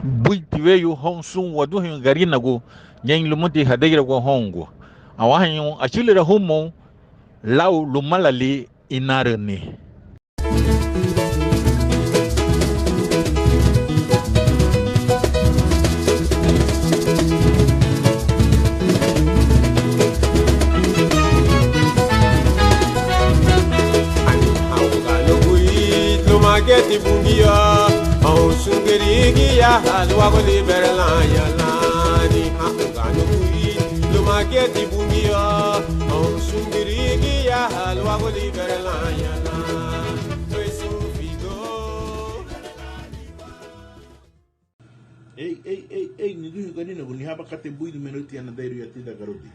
buiti veyu hon sun wadu hin gari nago nyen lumuti hadagira go hongo awahan yon achilira humo law lumalali inarani. Mageti bungia au sungerigi ya halwa go liberla ya lani hangano kui lo mageti bungia au sungerigi ya halwa go liberla ya lani peso figo. Ni duhi gani na guni haba kate bui di minuti ana dairu ya tida garodi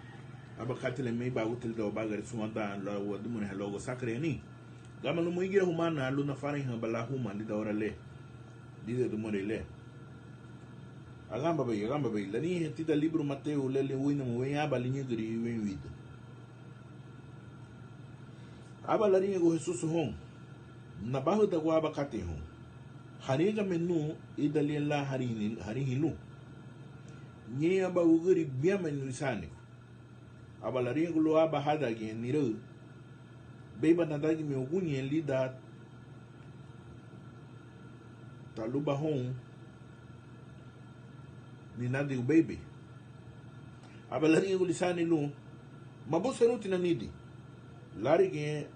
haba kate le mei ba util da bagari sumanda la wadu mun halogo sakre ni gama lu muigira humana lu na farin ha bala huma di dawra le di de dumore le agamba be lani tita libro Mateo le wina mo ya balinye gri wen wid aba lani go Jesus hon na bahu da gwa bakate hon hariga menu idali la harihilu nye aba uguri biamen lisani aba lani go lo aba hada ge niro beba nadagi me ogunye lida taluba hon ni nadi u baby abalari ulisani lu mabose ruti na nidi lari ge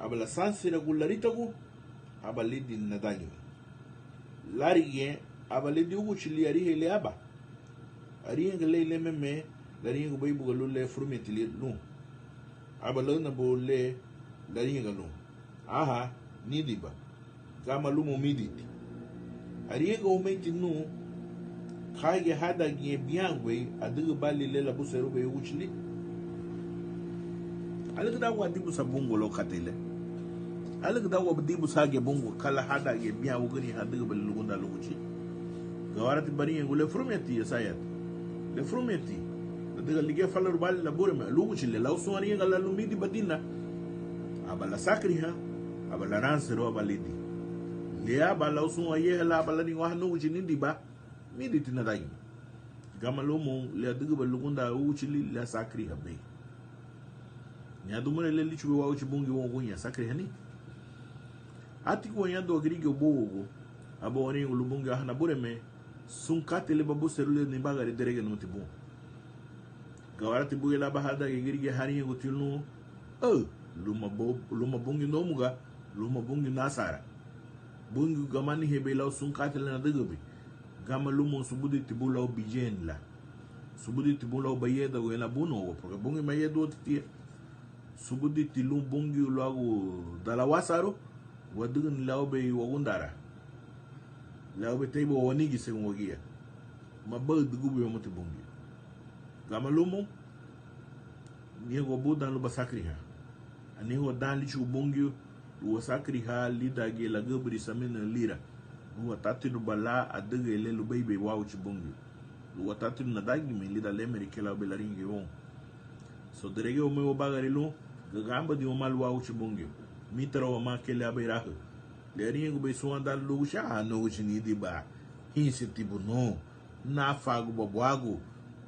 abala sansi regularita gu abalidi nadagi lari ge abalidi ugu chili ari hele aba ari ngale le meme lari ngu baby galu le frumeti lu abalana bo le dari ngalo aha nidi ba kama lumo miditi ariego umeti nu kage hada gie biangwe adigo bali lela busero be uchli alagda wa dibu sabungo lo katele alagda wa dibu sage bungo kala hada gie biawo gani hadigo bali lugunda lo uchi gawarati bari ngule frumeti yasayat le frumeti adigo lige falar bali la burma lo uchi le la uswani ngala lumidi badina abala sakriha abala ransero abalidi le abala usun aye la abala ni wahno ujinindi ba midi tinadai gamalo mo le adigo balugunda uchili la sakriha be nya dumure le lichu wa uchi bungi won gunya sakriha ni atiko yando grigo bogo aboni ulubunga hana bureme sun katele babu serule ni bagari derege no tibu gawarati bugela bahada grige hani gutilnu luma bungi nomuga luma bungi nasara bungi gamani hebe law sun katele na dagabe gama lumo subudi tibula bijen la subudi tibula bayeda wela buno porque bungi mayedo titie subudi tilum bungi lago dala wasaro wadugun lawbe wagundara lawbe tebo wanigi sengogia mabal dugube mote bungi gama lumo niego budan lo basakriha anigo dan lichu bungi lo sakriha lidage la gabri samina lira lo tatiru bala adage le lo bebe wauchi bungi lo tatiru na dagi me lida le merikela belaringe won so derege o me bagari lo gamba di o mal wauchi bungi mitra o ma kele abira le ringo be so anda lo sha no chini di ba hinsi tibu no na fago babwago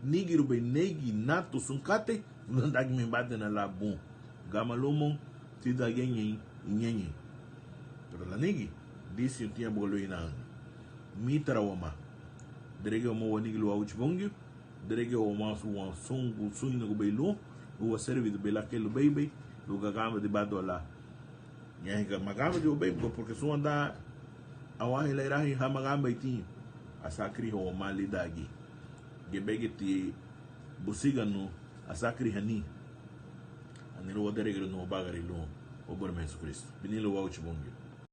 nigiru be negi nato sunkate no dagi me badena la bon gama lomo tida genye nyenye pero la negi disi tinha bolo ina mitra o ma derege o mo wani lo wauchi bungi derege o ma su wan sungu suina go belo o servi de bela que lo baby lo gama de badola nyanga magama de baby porque so anda awahi la irahi ha magama iti asakri ho mali dagi gebegeti busiga no asakri hani aniro derege no bagari lo o bor men Cristo binilo wauchi bungi